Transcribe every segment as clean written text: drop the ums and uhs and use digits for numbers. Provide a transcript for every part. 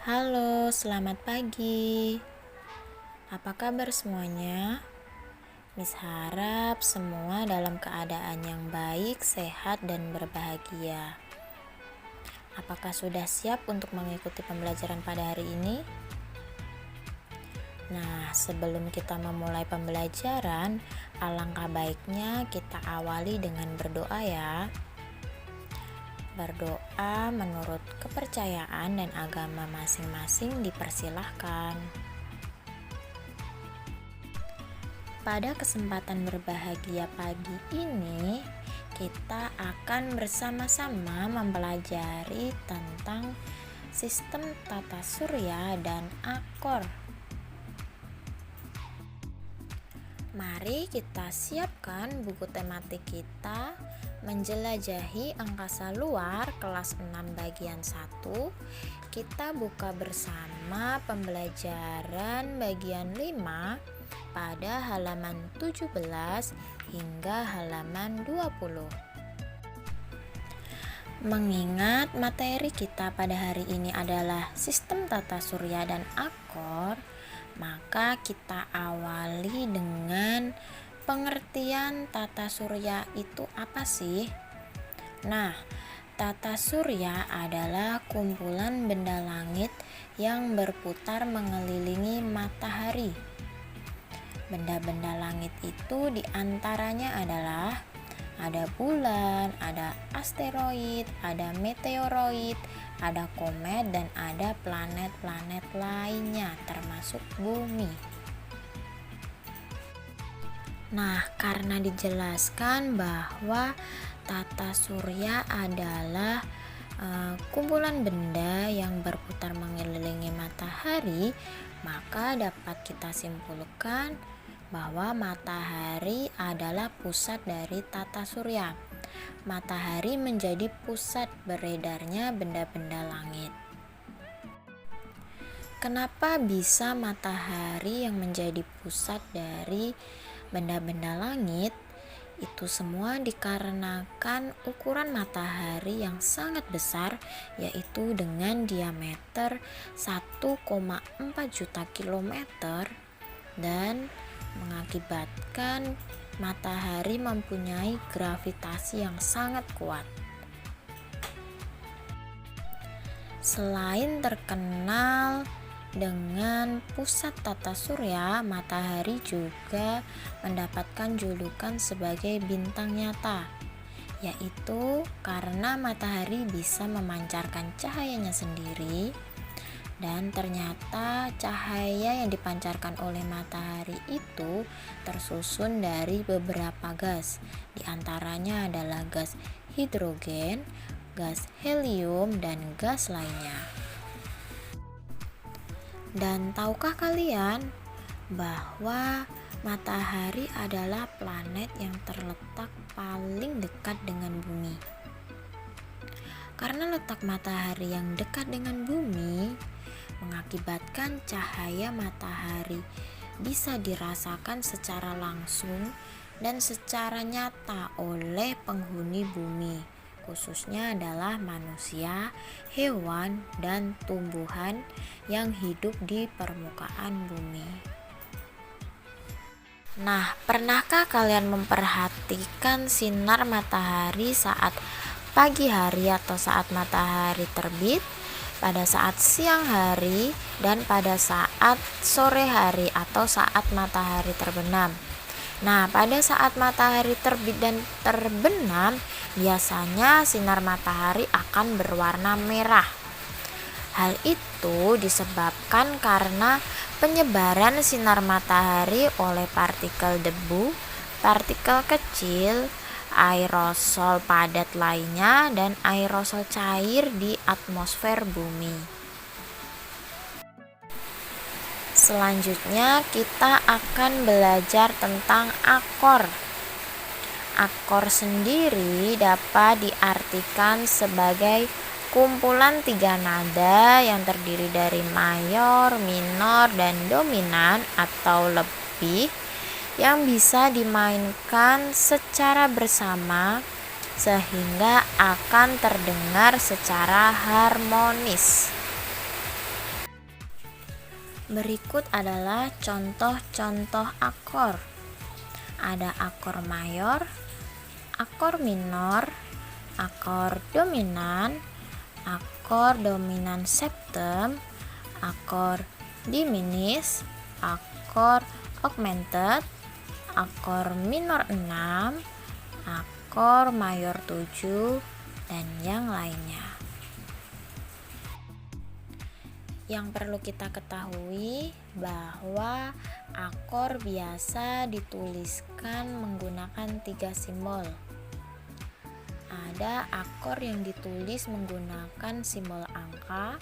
Halo, selamat pagi. Apa kabar semuanya? Miss harap semua dalam keadaan yang baik, sehat, dan berbahagia. Apakah sudah siap untuk mengikuti pembelajaran pada hari ini? Nah, sebelum kita memulai pembelajaran, alangkah baiknya kita awali dengan berdoa ya. Berdoa menurut kepercayaan dan agama masing-masing dipersilahkan. Pada kesempatan berbahagia pagi ini, kita akan bersama-sama mempelajari tentang sistem tata surya dan akor. Mari kita siapkan buku tematik kita menjelajahi angkasa luar kelas 6 bagian 1. Kita buka bersama pembelajaran bagian 5 pada halaman 17 hingga halaman 20. Mengingat materi kita pada hari ini adalah sistem tata surya dan akor, maka kita awali dengan pengertian tata surya itu apa sih? Nah, tata surya adalah kumpulan benda langit yang berputar mengelilingi matahari. Benda-benda langit itu diantaranya adalah ada bulan, ada asteroid, ada meteoroid, ada komet, dan ada planet-planet lainnya termasuk bumi. Nah, karena dijelaskan bahwa tata surya adalah kumpulan benda yang berputar mengelilingi matahari, maka dapat kita simpulkan bahwa matahari adalah pusat dari tata surya. Matahari menjadi pusat beredarnya benda-benda langit. Kenapa bisa matahari yang menjadi pusat dari benda-benda langit? Itu semua dikarenakan ukuran matahari yang sangat besar, yaitu dengan diameter 1,4 juta kilometer, dan mengakibatkan matahari mempunyai gravitasi yang sangat kuat. Selain terkenal dengan pusat tata surya, matahari juga mendapatkan julukan sebagai bintang nyata, yaitu karena matahari bisa memancarkan cahayanya sendiri. Dan ternyata cahaya yang dipancarkan oleh matahari itu tersusun dari beberapa gas. Di antaranya adalah gas hidrogen, gas helium, dan gas lainnya. Dan tahukah kalian bahwa matahari adalah planet yang terletak paling dekat dengan bumi? Karena letak matahari yang dekat dengan bumi mengakibatkan cahaya matahari bisa dirasakan secara langsung dan secara nyata oleh penghuni bumi, khususnya adalah manusia, hewan, dan tumbuhan yang hidup di permukaan bumi. Nah, pernahkah kalian memperhatikan sinar matahari saat pagi hari atau saat matahari terbit, pada saat siang hari, dan pada saat sore hari atau saat matahari terbenam? Nah, pada saat matahari terbit dan terbenam, biasanya sinar matahari akan berwarna merah. Hal itu disebabkan karena penyebaran sinar matahari oleh partikel debu, partikel kecil, aerosol padat lainnya, dan aerosol cair di atmosfer bumi. Selanjutnya kita akan belajar tentang akor. Akor sendiri dapat diartikan sebagai kumpulan 3 nada yang terdiri dari mayor, minor, dan dominan atau lebih, yang bisa dimainkan secara bersama sehingga akan terdengar secara harmonis. Berikut adalah contoh-contoh akor. Ada akor mayor, akor minor, akor dominan, akor dominan septem, akor diminis, akor augmented, akor minor 6, akor mayor 7, dan yang lainnya. Yang perlu kita ketahui bahwa akor biasa dituliskan menggunakan 3 simbol. Ada akor yang ditulis menggunakan simbol angka,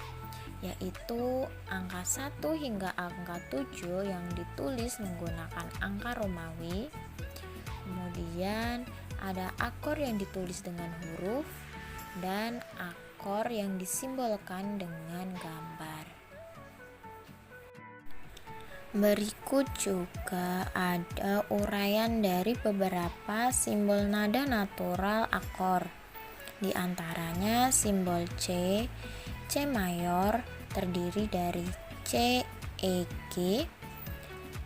yaitu angka 1 hingga angka 7 yang ditulis menggunakan angka Romawi. Kemudian ada akor yang ditulis dengan huruf dan akor yang disimbolkan dengan gambar. Berikut juga ada uraian dari beberapa simbol nada natural akor. Di antaranya simbol C, C mayor terdiri dari C, E, G.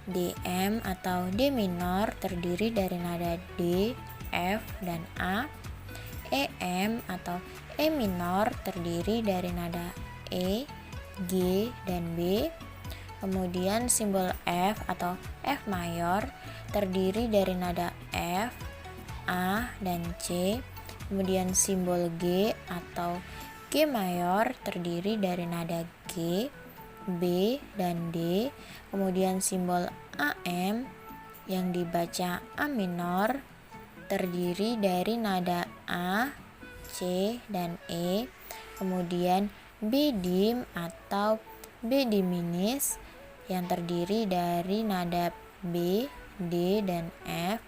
DM atau D minor terdiri dari nada D, F, dan A. EM atau E minor terdiri dari nada E, G, dan B. Kemudian simbol F atau F mayor terdiri dari nada F, A, dan C. Kemudian simbol G atau G mayor terdiri dari nada G, B, dan D. Kemudian simbol AM yang dibaca A minor terdiri dari nada A, C, dan E. Kemudian B dim atau B diminis yang terdiri dari nada B, D, dan F,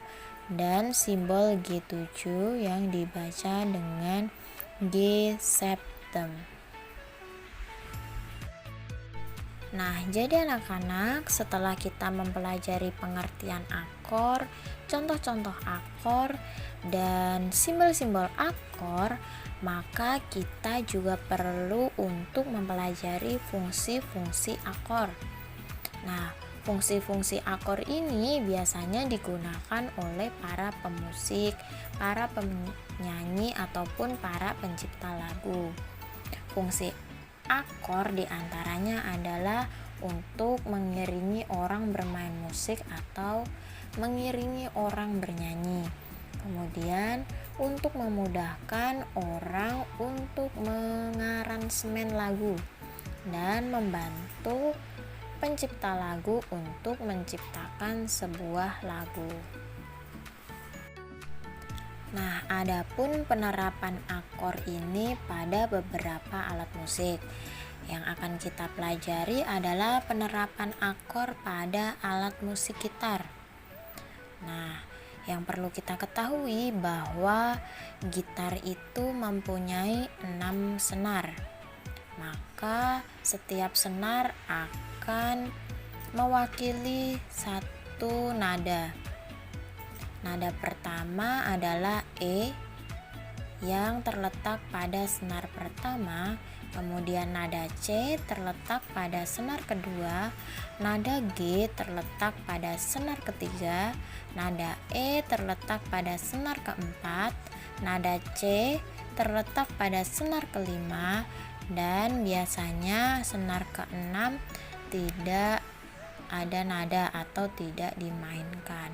dan simbol G7 yang dibaca dengan G septem. Nah, jadi anak-anak, setelah kita mempelajari pengertian akor, contoh-contoh akor, dan simbol-simbol akor, maka kita juga perlu untuk mempelajari fungsi-fungsi akor. Nah, fungsi-fungsi akor ini biasanya digunakan oleh para pemusik, para penyanyi, ataupun para pencipta lagu. Fungsi akor diantaranya adalah untuk mengiringi orang bermain musik atau mengiringi orang bernyanyi. Kemudian untuk memudahkan orang untuk mengaransemen lagu dan membantu pencipta lagu untuk menciptakan sebuah lagu. Nah, adapun penerapan akor ini pada beberapa alat musik. Yang akan kita pelajari adalah penerapan akor pada alat musik gitar. Nah, yang perlu kita ketahui bahwa gitar itu mempunyai 6 senar. Maka setiap senar akan mewakili satu nada. Nada pertama adalah E yang terletak pada senar pertama, kemudian nada C terletak pada senar kedua, nada G terletak pada senar ketiga, nada E terletak pada senar keempat, nada C terletak pada senar kelima, dan biasanya senar keenam tidak ada nada atau tidak dimainkan.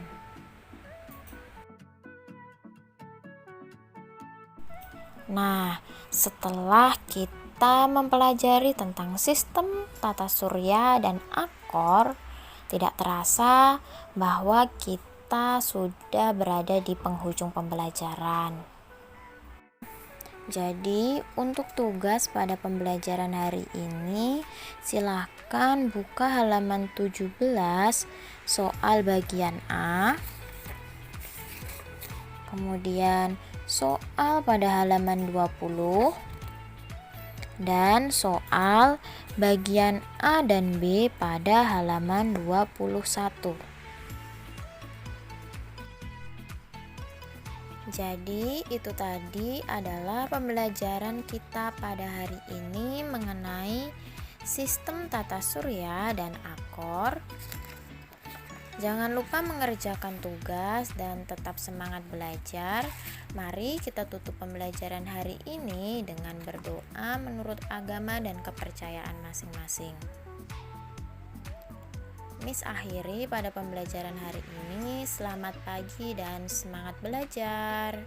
Nah, setelah kita mempelajari tentang sistem tata surya dan akor, tidak terasa bahwa kita sudah berada di penghujung pembelajaran. Jadi, untuk tugas pada pembelajaran hari ini, silahkan buka halaman 17 soal bagian A. Kemudian soal pada halaman 20 dan soal bagian A dan B pada halaman 21. Jadi itu tadi adalah pembelajaran kita pada hari ini mengenai sistem tata surya dan akor. Jangan lupa mengerjakan tugas dan tetap semangat belajar. Mari kita tutup pembelajaran hari ini dengan berdoa menurut agama dan kepercayaan masing-masing. Miss akhiri pada pembelajaran hari ini. Selamat pagi dan semangat belajar.